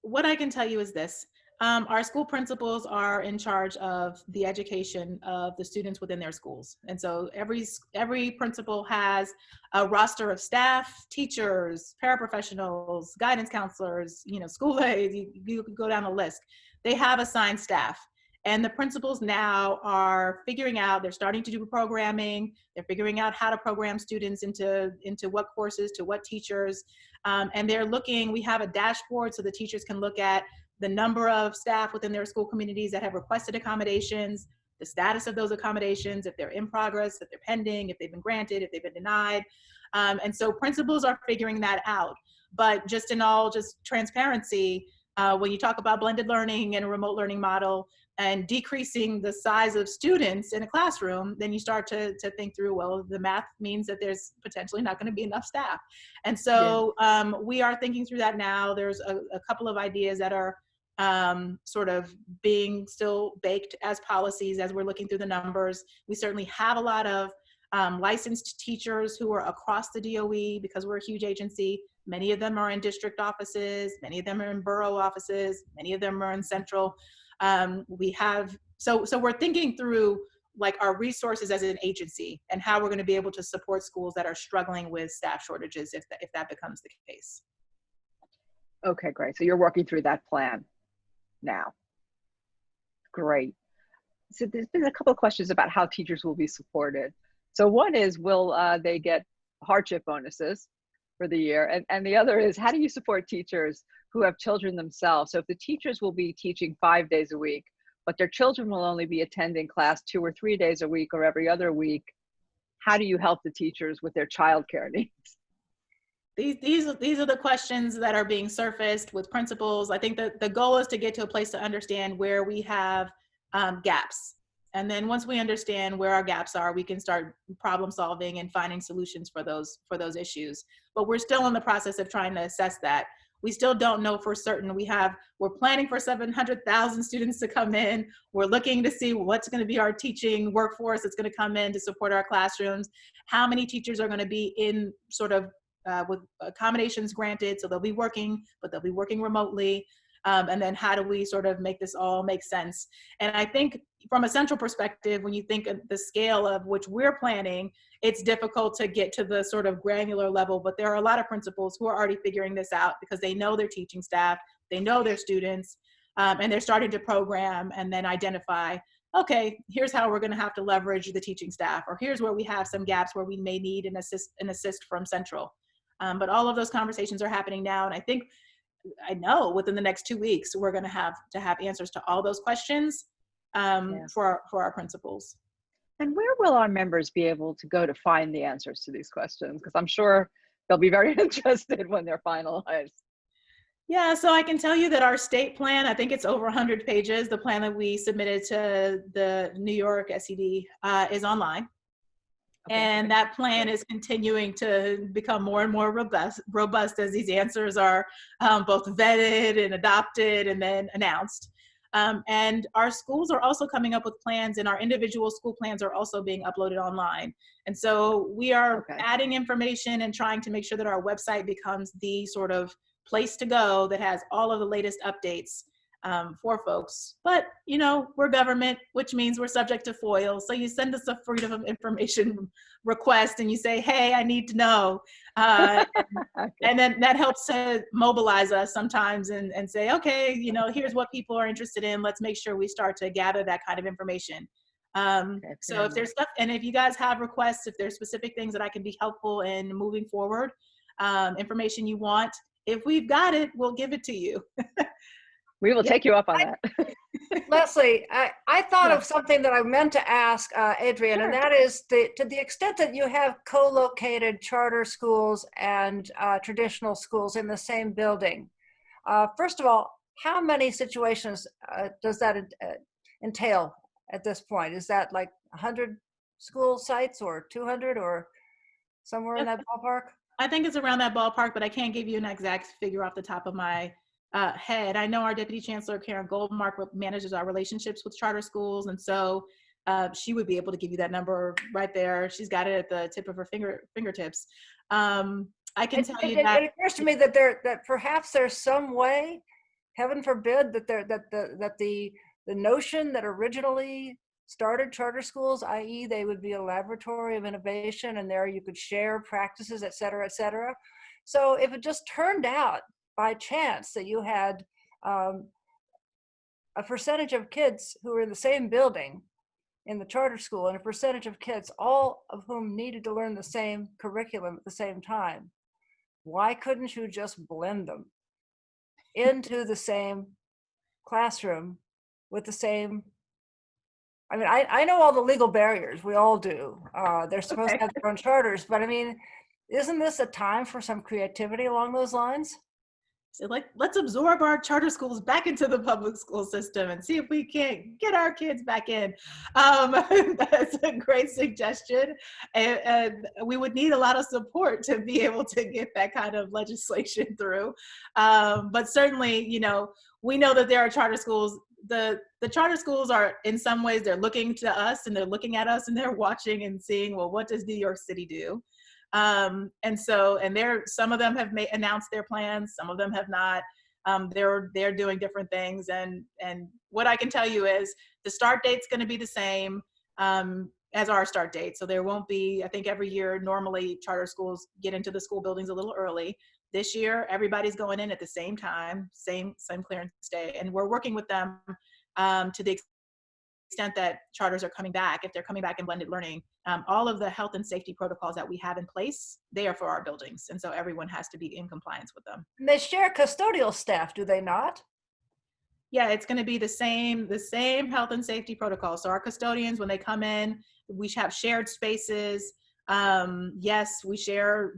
What I can tell you is this. Our school principals are in charge of the education of the students within their schools. And so every principal has a roster of staff, teachers, paraprofessionals, guidance counselors, school aides, you could go down the list. They have assigned staff. And the principals now are figuring out, they're starting to do programming, they're figuring out how to program students into what courses, to what teachers, and they're looking, we have a dashboard so the teachers can look at the number of staff within their school communities that have requested accommodations, the status of those accommodations, if they're in progress, if they're pending, if they've been granted, if they've been denied. And so principals are figuring that out. But just transparency, when you talk about blended learning and a remote learning model and decreasing the size of students in a classroom, then you start to think through, well, the math means that there's potentially not going to be enough staff. And so we are thinking through that now. There's a couple of ideas that are sort of being still baked as policies as we're looking through the numbers. We certainly have a lot of licensed teachers who are across the DOE because we're a huge agency. Many of them are in district offices, many of them are in borough offices, many of them are in central. So we're thinking through like our resources as an agency and how we're going to be able to support schools that are struggling with staff shortages if that becomes the case. Okay, great. So you're working through that plan now. Great. So there's been a couple of questions about how teachers will be supported. So one is, will they get hardship bonuses for the year? And the other is, how do you support teachers who have children themselves? So if the teachers will be teaching 5 days a week, but their children will only be attending class 2 or 3 days a week or every other week, how do you help the teachers with their childcare needs? these are the questions that are being surfaced with principals. I think that the goal is to get to a place to understand where we have gaps. And then once we understand where our gaps are, we can start problem solving and finding solutions for those issues. But we're still in the process of trying to assess that. We still don't know for certain. We're planning for 700,000 students to come in. We're looking to see what's going to be our teaching workforce that's going to come in to support our classrooms. How many teachers are going to be in sort of with accommodations granted, so they'll be working, but they'll be working remotely. And then how do we sort of make this all make sense? And I think from a central perspective, when you think of the scale of which we're planning, it's difficult to get to the sort of granular level, but there are a lot of principals who are already figuring this out because they know their teaching staff, they know their students, and they're starting to program and then identify, okay, here's how we're going to have to leverage the teaching staff, or here's where we have some gaps where we may need an assist from central. But all of those conversations are happening now. And I know within the next 2 weeks, we're going to have answers to all those questions for our principals. And where will our members be able to go to find the answers to these questions? Because I'm sure they'll be very interested when they're finalized. Yeah, so I can tell you that our state plan, I think it's over 100 pages. The plan that we submitted to the New York SED is online. Okay, and that plan is continuing to become more and more robust as these answers are both vetted and adopted and then announced. And our schools are also coming up with plans, and our individual school plans are also being uploaded online. And so we are adding information and trying to make sure that our website becomes the sort of place to go that has all of the latest updates for folks. But, you know, we're government, which means we're subject to FOIL. So you send us a freedom of information request and you say, hey, I need to know. And then that helps to mobilize us sometimes and say, okay, you know, here's what people are interested in. Let's make sure we start to gather that kind of information. So if there's stuff, and if you guys have requests, if there's specific things that I can be helpful in moving forward, information you want, if we've got it, we'll give it to you. We will take you up on that. Leslie, I thought of something that I meant to ask Adrienne, and that is to the extent that you have co-located charter schools and traditional schools in the same building. First of all, how many situations does that entail at this point? Is that like 100 school sites or 200 or somewhere in that ballpark? I think it's around that ballpark, but I can't give you an exact figure off the top of my head. I know our Deputy Chancellor, Karen Goldmark, manages our relationships with charter schools. And so she would be able to give you that number right there. She's got it at the tip of her fingertips. I can tell you that. It occurs to me that perhaps there's some way, heaven forbid, that the notion that originally started charter schools, i.e. they would be a laboratory of innovation and there you could share practices, et cetera, et cetera. So if it just turned out by chance that you had a percentage of kids who were in the same building in the charter school and a percentage of kids, all of whom needed to learn the same curriculum at the same time, why couldn't you just blend them into the same classroom with the same? I mean, I know all the legal barriers, we all do. They're supposed to have their own charters, but I mean, isn't this a time for some creativity along those lines? So let's absorb our charter schools back into the public school system and see if we can't get our kids back in. That's a great suggestion. And we would need a lot of support to be able to get that kind of legislation through. But certainly, you know, we know that there are charter schools. The charter schools are, in some ways, they're looking to us and they're looking at us and they're watching and seeing, well, what does New York City do? And some of them have announced their plans, some of them have not. They're doing different things, and what I can tell you is the start date's going to be the same as our start date. So there won't be, I think every year normally charter schools get into the school buildings a little early. This year everybody's going in at the same time, same clearance day, and we're working with them to the extent that charters are coming back. If they're coming back in blended learning, all of the health and safety protocols that we have in place, they are for our buildings. And so everyone has to be in compliance with them. They share custodial staff, do they not? Yeah, it's going to be the same health and safety protocol. So our custodians, when they come in, we have shared spaces. Yes, we share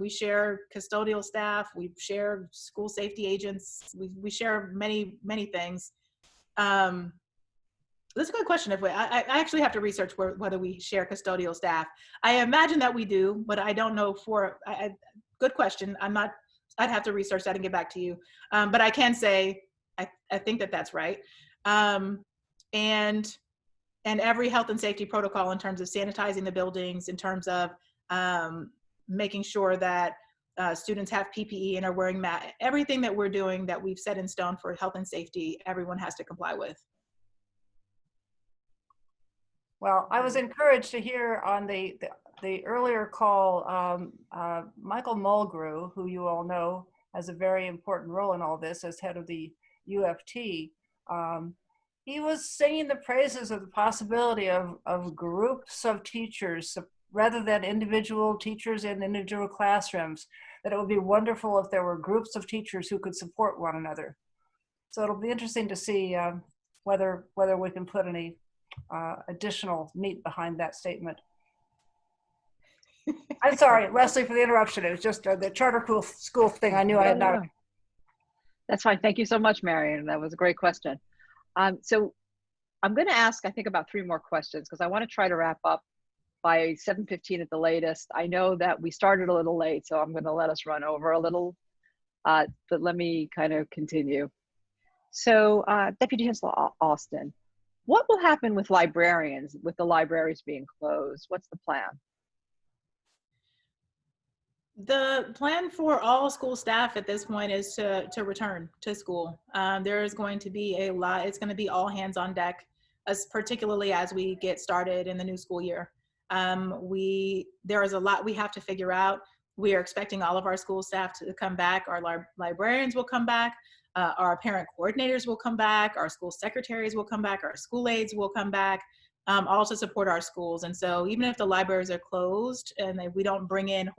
custodial staff, we share school safety agents, we share many things. That's a good question. I actually have to research whether we share custodial staff. I imagine that we do, but I don't know good question. I'd have to research that and get back to you. But I can say, I think that that's right. And every health and safety protocol in terms of sanitizing the buildings, in terms of making sure that students have PPE and are wearing masks, everything that we're doing that we've set in stone for health and safety, everyone has to comply with. Well, I was encouraged to hear on the earlier call, Michael Mulgrew, who you all know has a very important role in all this as head of the UFT. He was singing the praises of the possibility of groups of teachers rather than individual teachers in individual classrooms, that it would be wonderful if there were groups of teachers who could support one another. So it'll be interesting to see whether we can put any additional meat behind that statement. I'm sorry, Leslie, for the interruption. It was just the charter school thing. I knew I had not. That's fine. Thank you so much, Marion. That was a great question. So I'm going to ask, I think, about 3 more questions because I want to try to wrap up by 7:15 at the latest. I know that we started a little late, so I'm going to let us run over a little, but let me kind of continue. So Deputy Chancellor Austin, what will happen with librarians, with the libraries being closed? What's the plan? The plan for all school staff at this point is to return to school. There is going to be a lot, it's going to be all hands on deck, particularly as we get started in the new school year. There is a lot we have to figure out. We are expecting all of our school staff to come back. Our librarians will come back. Our parent coordinators will come back. Our school secretaries will come back. Our school aides will come back, all to support our schools. And so even if the libraries are closed and we don't bring in,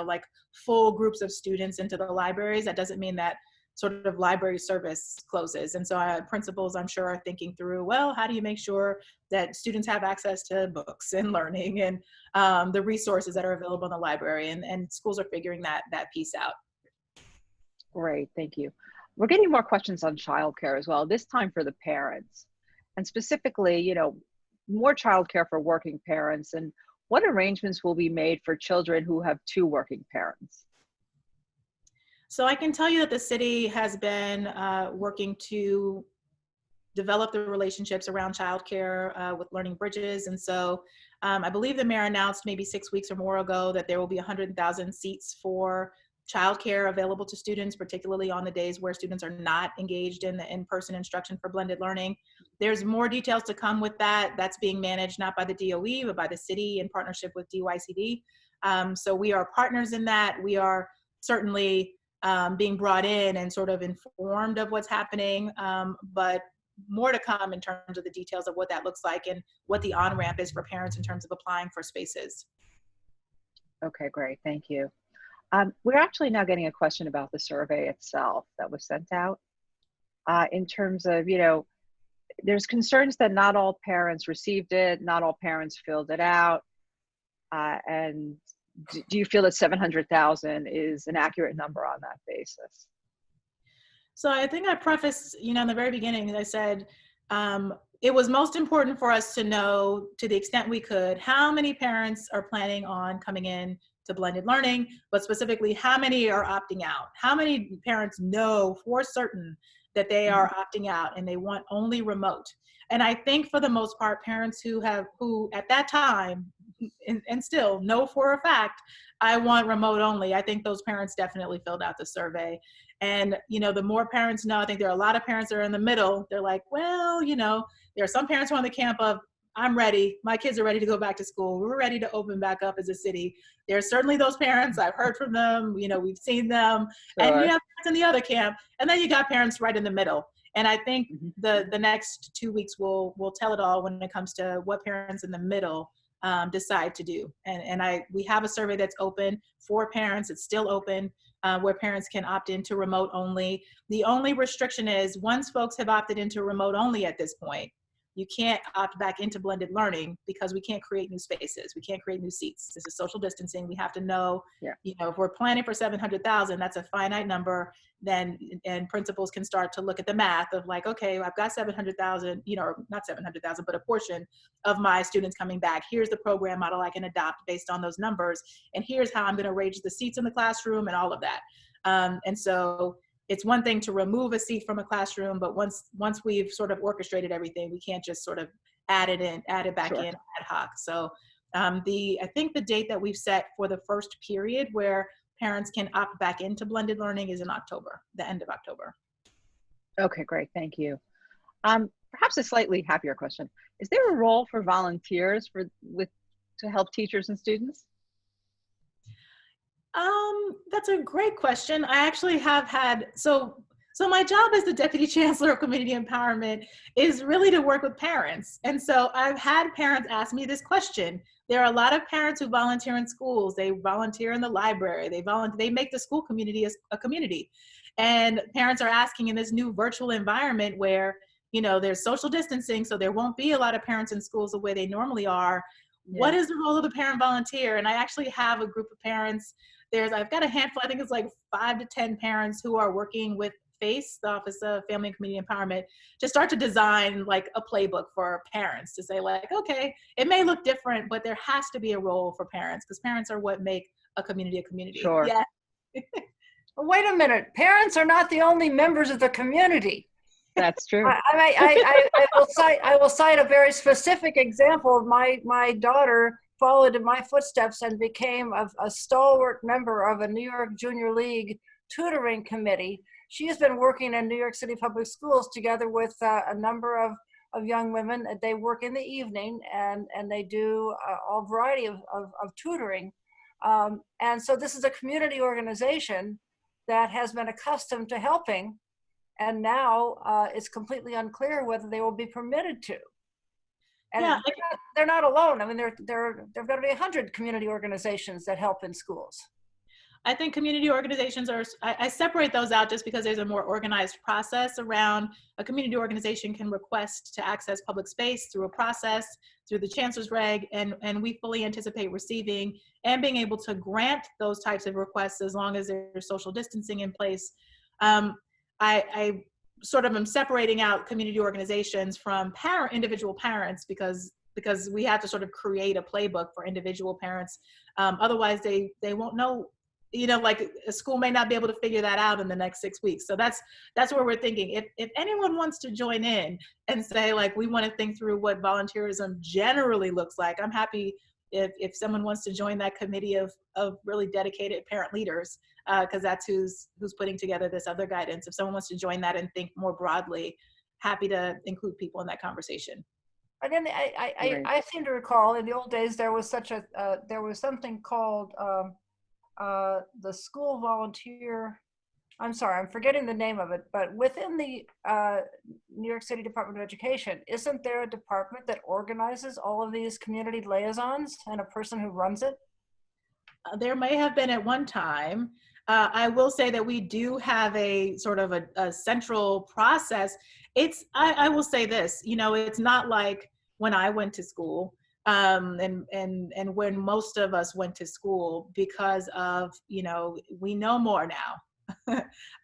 like full groups of students into the libraries, that doesn't mean that sort of library service closes. And so principals, I'm sure, are thinking through, well, how do you make sure that students have access to books and learning and the resources that are available in the library? And schools are figuring that piece out. Great, thank you. We're getting more questions on childcare as well, this time for the parents. And specifically, more childcare for working parents, and what arrangements will be made for children who have 2 working parents? So I can tell you that the city has been working to develop the relationships around childcare with Learning Bridges. And so I believe the mayor announced maybe 6 weeks or more ago that there will be 100,000 seats for childcare available to students, particularly on the days where students are not engaged in the in-person instruction for blended learning. There's more details to come with that. That's being managed not by the DOE, but by the city in partnership with DYCD. So we are partners in that. We are certainly being brought in and sort of informed of what's happening, but more to come in terms of the details of what that looks like and what the on-ramp is for parents in terms of applying for spaces. Okay, great, thank you. We're actually now getting a question about the survey itself that was sent out. In terms of, there's concerns that not all parents received it, not all parents filled it out. And do you feel that 700,000 is an accurate number on that basis? So I think I prefaced, in the very beginning, I said, it was most important for us to know, to the extent we could, how many parents are planning on coming in to blended learning, but specifically how many are opting out. How many parents know for certain that they are opting out and they want only remote. And I think for the most part, parents who at that time and still know for a fact, I want remote only, I think those parents definitely filled out the survey. And, the more parents know, I think there are a lot of parents that are in the middle. They're like, well, there are some parents who are on the camp of, I'm ready. My kids are ready to go back to school. We're ready to open back up as a city. There are certainly those parents. I've heard from them. We've seen them. Sure. And you have parents in the other camp. And then you got parents right in the middle. And I think the next 2 weeks will tell it all when it comes to what parents in the middle decide to do. And we have a survey that's open for parents. It's still open where parents can opt into remote only. The only restriction is once folks have opted into remote only at this point, you can't opt back into blended learning because we can't create new spaces. We can't create new seats. This is social distancing. We have to know, Yeah. if we're planning for 700,000, that's a finite number. Then, and principals can start to look at the math of like, okay, I've got 700,000, or not 700,000, but a portion of my students coming back. Here's the program model I can adopt based on those numbers. And here's how I'm going to arrange the seats in the classroom and all of that. And so it's one thing to remove a seat from a classroom, but once we've sort of orchestrated everything, we can't just sort of add it back Sure. in ad hoc. So I think the date that we've set for the first period where parents can opt back into blended learning is in October, the end of October. Okay, great. Thank you. Perhaps a slightly happier question. Is there a role for volunteers to help teachers and students? That's a great question. I actually have had, so my job as the Deputy Chancellor of Community Empowerment is really to work with parents. And so I've had parents ask me this question. There are a lot of parents who volunteer in schools. They volunteer in the library. They make the school community a community. And parents are asking in this new virtual environment where, there's social distancing, so there won't be a lot of parents in schools the way they normally are. Yeah. What is the role of the parent volunteer? And I actually have a group of parents. I've got a handful, I think it's like 5 to 10 parents who are working with FACE, the Office of Family and Community Empowerment, to start to design like a playbook for parents to say like, okay, it may look different, but there has to be a role for parents because parents are what make a community a community. Sure. Yeah. Wait a minute. Parents are not the only members of the community. That's true. I will cite a very specific example of my daughter followed in my footsteps and became a stalwart member of a New York Junior League tutoring committee. She has been working in New York City public schools together with a number of young women. They work in the evening and they do a variety of tutoring. And so this is a community organization that has been accustomed to helping, and now it's completely unclear whether they will be permitted to. And Yeah, they're not alone. I mean, there've got to be 100 community organizations that help in schools. I think community organizations I separate those out just because there's a more organized process around. A community organization can request to access public space through a process, through the Chancellor's Reg, and we fully anticipate receiving and being able to grant those types of requests as long as there's social distancing in place. I sort of am separating out community organizations from individual parents because we have to sort of create a playbook for individual parents. Otherwise, they won't know. Like a school may not be able to figure that out in the next 6 weeks. So that's where we're thinking. If anyone wants to join in and say like, we want to think through what volunteerism generally looks like, I'm happy if someone wants to join that committee of really dedicated parent leaders, because that's who's putting together this other guidance. If someone wants to join that and think more broadly, happy to include people in that conversation. And then I seem to recall in the old days there was something called the school volunteer. I'm sorry, I'm forgetting the name of it, but within the New York City Department of Education, isn't there a department that organizes all of these community liaisons and a person who runs it? There may have been at one time. I will say that we do have a sort of a central process. I will say this, it's not like when I went to school, and when most of us went to school, because of, we know more now.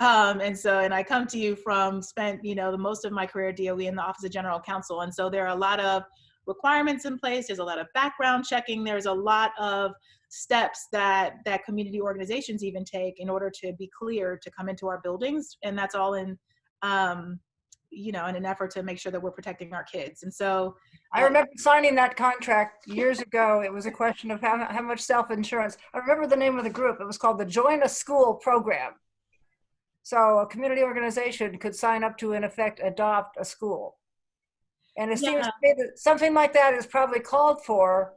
And I come to you from spent, the most of my career at DOE in the Office of General Counsel. And so there are a lot of requirements in place. There's a lot of background checking. There's a lot of steps that community organizations even take in order to be clear to come into our buildings. And that's all in, in an effort to make sure that we're protecting our kids. And so I remember signing that contract years ago. It was a question of how much self-insurance. I remember the name of the group. It was called the Join a School program. So a community organization could sign up to, in effect, adopt a school. And it seems to me that something like that is probably called for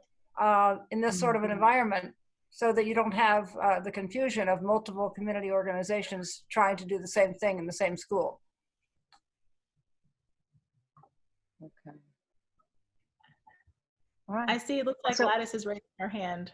in this sort of an environment, so that you don't have the confusion of multiple community organizations trying to do the same thing in the same school. Okay. All right. I see it looks like So- Gladys is raising her hand.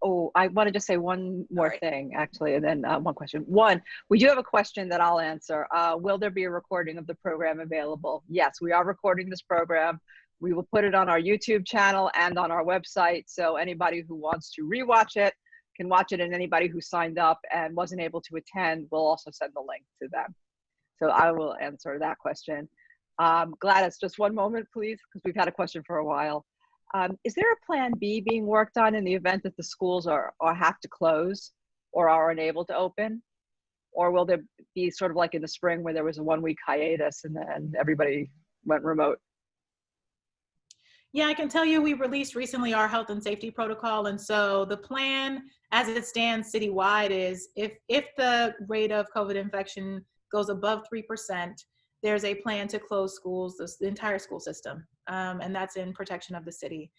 Oh, I wanted to say one more Sorry. thing, actually, and then one question. One, we do have a question that I'll answer. Will there be a recording of the program available? Yes, we are recording this program. We will put it on our YouTube channel and on our website. So anybody who wants to rewatch it can watch it, and anybody who signed up and wasn't able to attend, we'll also send the link to them. So I will answer that question. Gladys, just one moment, please, because we've had a question for a while. Is there a plan B being worked on in the event that the schools are have to close or are unable to open? Or will there be sort of like in the spring where there was a 1-week hiatus and then everybody went remote? Yeah, I can tell you we released recently our health and safety protocol. And so the plan as it stands citywide is if the rate of COVID infection goes above 3%, there's a plan to close schools, the entire school system. And that's in protection of the city.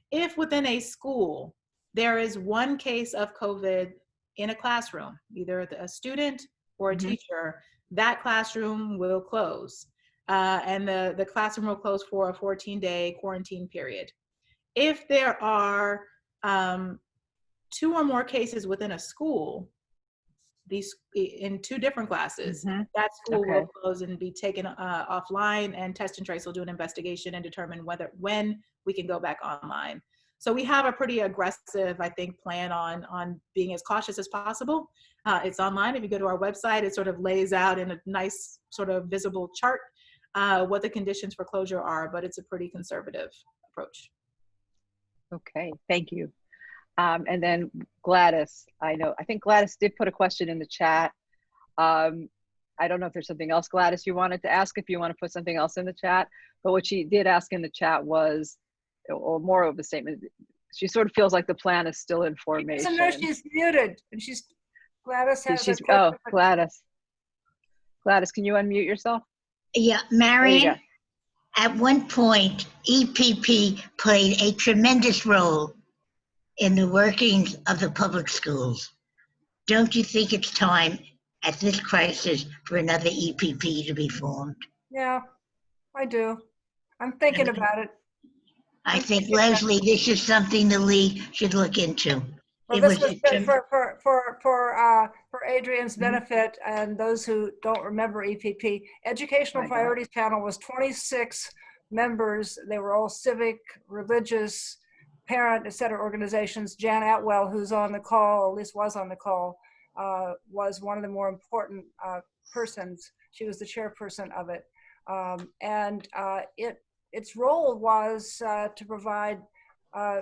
If within a school, there is one case of COVID in a classroom, either a student or a teacher, that classroom will close. And the classroom will close for a 14-day quarantine period. If there are 2 or more cases within a school, these in 2 different classes, that school will close and be taken offline, and Test and Trace will do an investigation and determine when we can go back online. So we have a pretty aggressive, I think, plan on being as cautious as possible. It's online. If you go to our website, it sort of lays out in a nice sort of visible chart what the conditions for closure are, but it's a pretty conservative approach. Okay, thank you. And then Gladys, I think Gladys did put a question in the chat. I don't know if there's something else, Gladys, you wanted to ask, if you want to put something else in the chat, but what she did ask in the chat was, or more of a statement, she sort of feels like the plan is still in formation. So no, she's muted, and Gladys has a question. Oh, Gladys, can you unmute yourself? Yeah, Marion, at one point, EPP played a tremendous role in the workings of the public schools. Don't you think it's time at this crisis for another EPP to be formed? Yeah, I do. I'm thinking about it. I think, Leslie, this is something the league should look into. Well, this was for Adrian's benefit and those who don't remember EPP. Educational Priorities Panel was 26 members. They were all civic, religious, parent, et cetera, organizations. Jan Atwell, who's on the call, at least was on the call, was one of the more important persons. She was the chairperson of it. Its role was to provide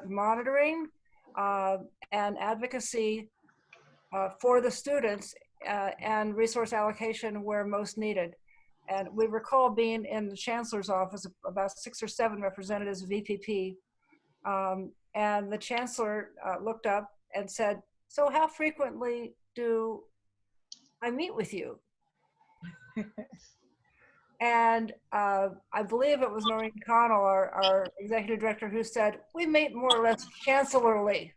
monitoring and advocacy for the students and resource allocation where most needed. And we recall being in the Chancellor's office, about 6 or 7 representatives of EPP. And the Chancellor looked up and said, "So how frequently do I meet with you?" And I believe it was Noreen Connell, our executive director, who said, "We meet more or less chancellorly."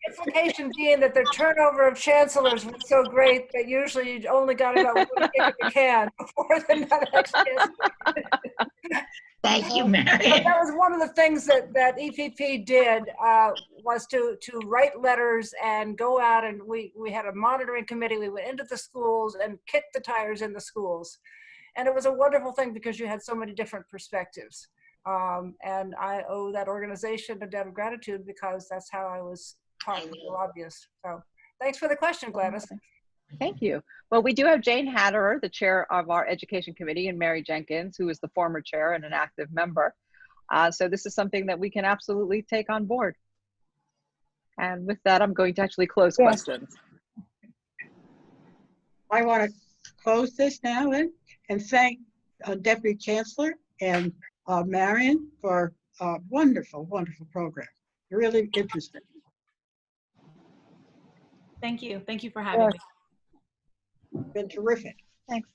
Implication being that the turnover of chancellors was so great that usually you only got about one kick in the can before the next chancellor. Thank you, Marion. That was one of the things that EPP did, was to write letters and go out, and we had a monitoring committee. We went into the schools and kicked the tires in the schools. And it was a wonderful thing because you had so many different perspectives. And I owe that organization a debt of gratitude because that's how I was taught to be a lobbyist. So thanks for the question, Gladys. Thank you. Well, we do have Jane Hatterer, the chair of our education committee, and Mary Jenkins, who is the former chair and an active member. So this is something that we can absolutely take on board. And with that, I'm going to actually close questions. I want to close this now and thank Deputy Chancellor and Marion for a wonderful, wonderful program. Really interesting. Thank you. Thank you for having me. Been terrific. Thanks.